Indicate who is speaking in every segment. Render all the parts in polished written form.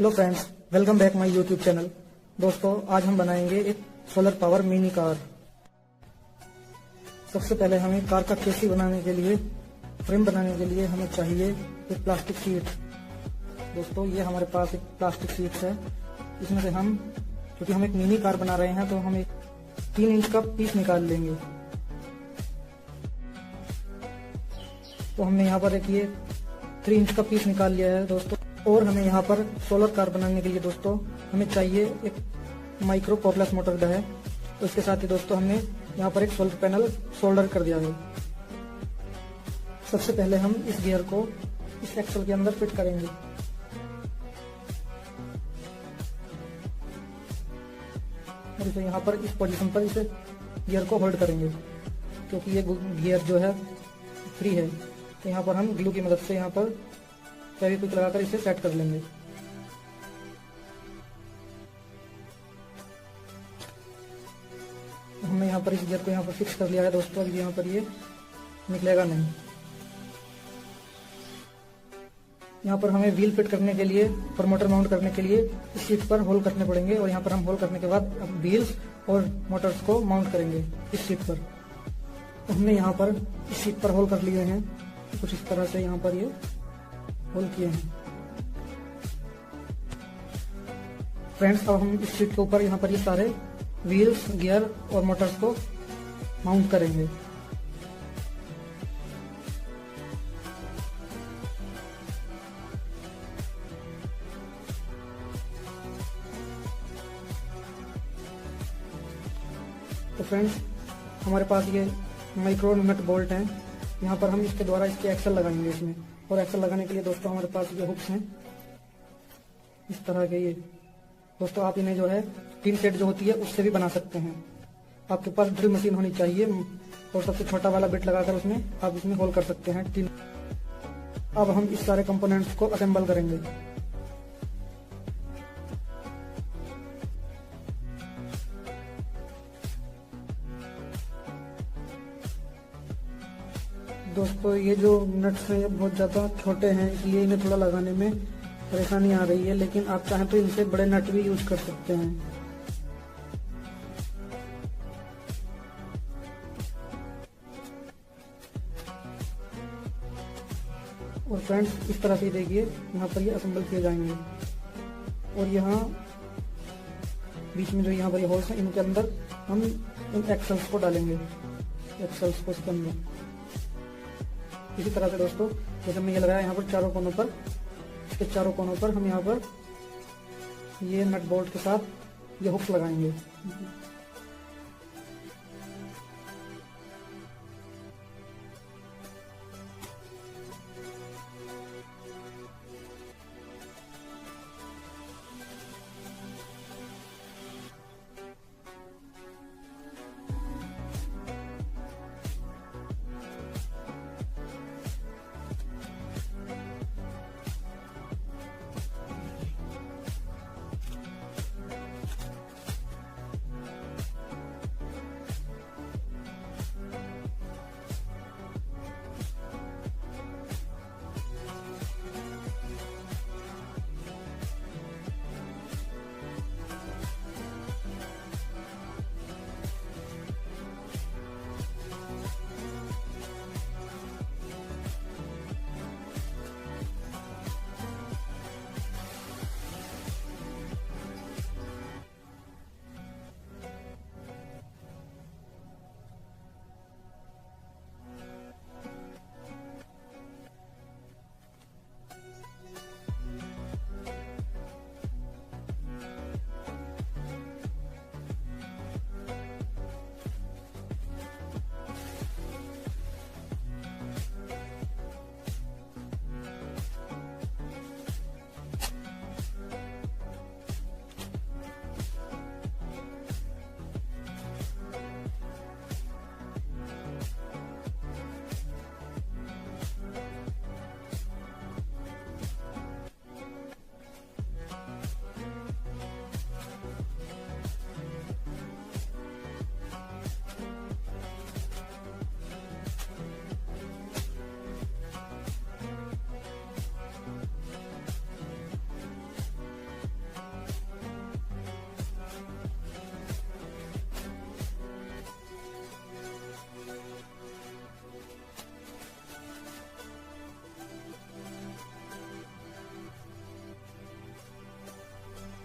Speaker 1: Hello friends, welcome back my YouTube channel. दोस्तों, आज हम बनाएंगे एक सोलर पावर मिनी कार। सबसे पहले हमें कार का चेसी बनाने के लिए, फ्रेम बनाने के लिए हमें चाहिए एक प्लास्टिक शीट। दोस्तों, ये हमारे पास एक प्लास्टिक शीट है। इसमें से हम, क्योंकि हम एक मिनी कार बना रहे हैं, तो हम एक 3 इंच का पीस निकाल लेंगे। तो हमने यहाँ पर एक ये 3 इंच का पीस निकाल लिया है दोस्तों। और हमें यहाँ पर सोलर कार बनाने के लिए दोस्तों हमें चाहिए एक माइक्रो कोपलेस मोटर का है। तो इसके साथ ही दोस्तों हमने यहाँ पर एक सोलर पैनल सोल्डर कर दिया है। सबसे पहले हम इस गियर को इस एक्सल के अंदर फिट करेंगे। और इसे यहाँ पर इस पोजीशन पर इसे गियर को होल्ड करेंगे, क्योंकि ये गियर जो है फ्री है। तो यहाँ पर हम ग्लू की मदद से यहाँ पर फेविक्विक लगाकर इसे सेट कर लेंगे। हमने यहाँ पर इस गियर को यहाँ पर फिक्स कर लिया है दोस्तों। अभी यहाँ पर ये निकलेगा नहीं। यहाँ पर हमें व्हील फिट करने के लिए और मोटर माउंट करने के लिए इस सीट पर होल करने पड़ेंगे। और यहाँ पर हम होल करने के बाद व्हील्स और मोटर्स को माउंट करेंगे इस सीट पर। तो हमने यहाँ पर इस सीट पर होल कर लिए हैं, कुछ इस तरह से यहाँ पर ये होल किए हैं। फ्रेंड्स, अब हम इस सीट के ऊपर यहाँ पर ये सारे व्हील्स, गियर और मोटर्स को माउंट करेंगे। तो फ्रेंड्स, हमारे पास ये माइक्रो नट बोल्ट हैं। यहाँ पर हम इसके द्वारा इसके एक्सल लगाएंगे इसमें। और एक्सल लगाने के लिए दोस्तों हमारे पास ये हुक्स हैं इस तरह के। ये दोस्तों आप इन्हें जो है पिन सेट जो होती है उससे भी बना सकते हैं। आपके पास ड्रिल मशीन होनी चाहिए और सबसे छोटा वाला बिट लगाकर उसमें आप इसमें होल कर सकते हैं टिन। अब हम इस सारे कंपोनेंट्स को असेंबल करेंगे। दोस्तों, ये जो नट्स हैं बहुत ज़्यादा छोटे हैं, इसलिए इन्हें थोड़ा लगाने में परेशानी आ रही है। लेकिन आप चाहें तो इनसे बड़े नट भी यूज कर सकते हैं। और फ्रेंड्स, इस तरह से देखिए यहाँ पर ये असेंबल किए जाएंगे। और यहाँ बीच में जो यहाँ पर ये होल्स हैं, इनके अंदर हम इन एक्सल्स को डालेंगे, एक्सल्स को इसके अंदर। इसी तरह से दोस्तों, जैसे हमने ये लगाया यहाँ पर चारों कोनों पर, इसके चारों कोनों पर हम यहाँ पर ये नट बोल्ट के साथ ये हुक्स लगाएंगे।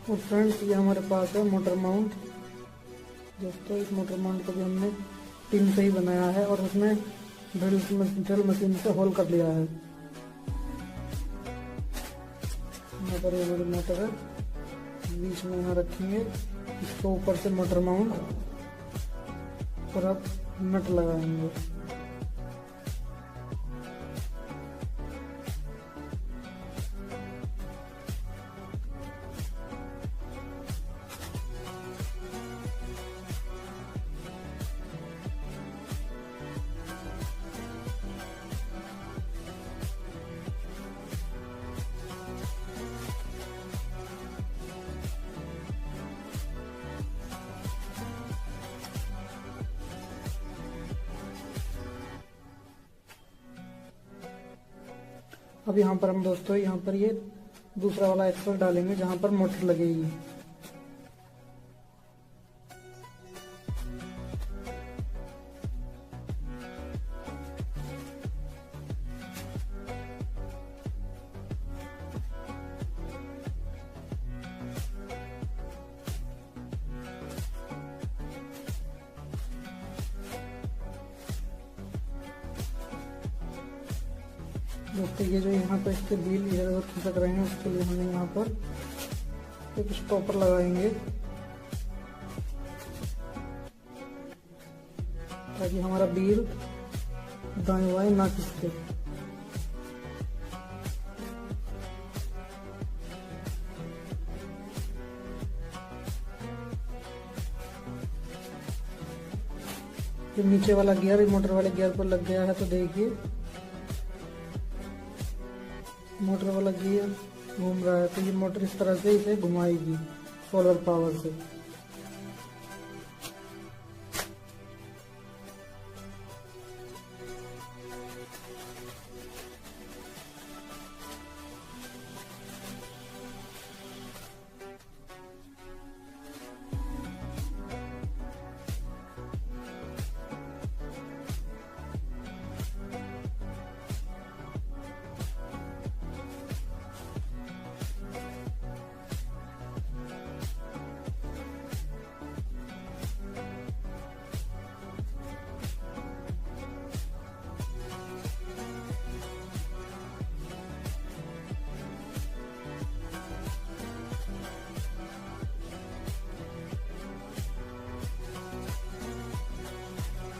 Speaker 1: और फ्रेंड्स ये हमारे पास है मोटर माउंट। दोस्तों इस मोटर माउंट को भी हमने टिन से ही बनाया है और उसमें ड्रिल मशीन से होल कर लिया है। यहाँ पर ये हमारी मोटर है, बीच में यहाँ रखेंगे इसको, ऊपर से मोटर माउंट और अब नट लगाएंगे। अब यहाँ पर हम दोस्तों यहाँ पर ये दूसरा वाला एक्सल डालेंगे जहाँ पर मोटर लगेगी। दोस्तों ये जो यहाँ पर इसके व्हील इधर उधर खिसक रहे हैं उसके लिए हमने यहाँ पर एक स्टॉपर लगाएंगे ताकि हमारा व्हील दाएं बाएं ना खिसके। जो नीचे वाला गियर मोटर वाले गियर पर लग गया है तो देखिए मोटर वाला गियर घूम रहा है, तो ये मोटर इस तरह से इसे घुमाएगी सोलर पावर से।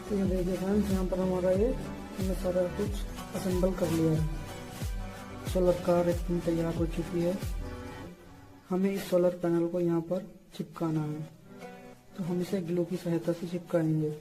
Speaker 1: तो ये देखिए फ्रेंड्स यहाँ पर हमारा ये हमने सारा कुछ असेंबल कर लिया है। सोलर कार एकदम तैयार हो चुकी है। हमें इस सोलर पैनल को यहाँ पर चिपकाना है, तो हम इसे ग्लू की सहायता से चिपकाएंगे।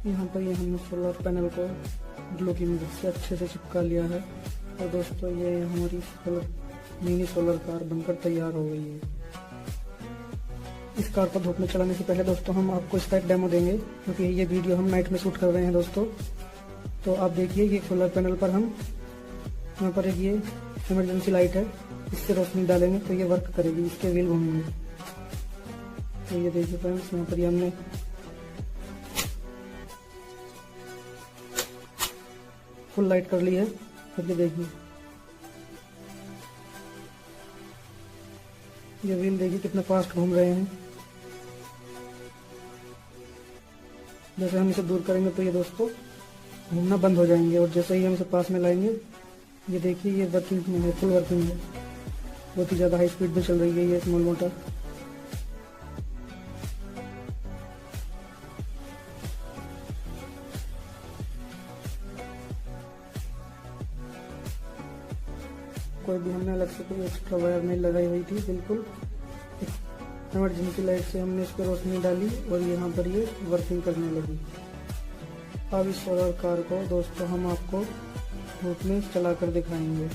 Speaker 1: यहाँ पर ये हमने सोलर पैनल को ग्लू की मदद से अच्छे से चिपका लिया है। और दोस्तों ये हमारी मिनी सोलर कार बनकर तैयार हो गई है। इस कार को धूप में चलाने से पहले दोस्तों हम आपको इसका एक डेमो देंगे, क्योंकि ये वीडियो हम नाइट में शूट कर रहे हैं दोस्तों। तो आप देखिए ये सोलर पैनल पर हम यहाँ पर एक ये इमरजेंसी लाइट है, इससे रोशनी डालेंगे तो ये वर्क करेगी, इसके व्हील घूमेंगे। तो ये देखिए फ्रेंड्स यहाँ पर ये हमने फुल लाइट कर ली है। करके देखिए ये व्हील देखिए कितना फास्ट घूम रहे हैं। जैसे हम इसे दूर करेंगे तो ये दोस्तों घूमना बंद हो जाएंगे, और जैसे ही हम इसे पास में लाएंगे ये देखिए ये वर्किंग में है, फुल वर्किंग है। बहुत ही ज़्यादा हाई स्पीड में चल रही है ये स्मॉल मोटर। कोई भी हमने अलग से कोई एक्स्ट्रा वायर नहीं लगाई हुई थी, बिल्कुल इमरजेंसी लाइट से हमने इस पर रोशनी डाली और यहाँ पर ये वर्किंग करने लगी। अब इस सोलर कार को दोस्तों हम आपको धूप में चला कर दिखाएंगे।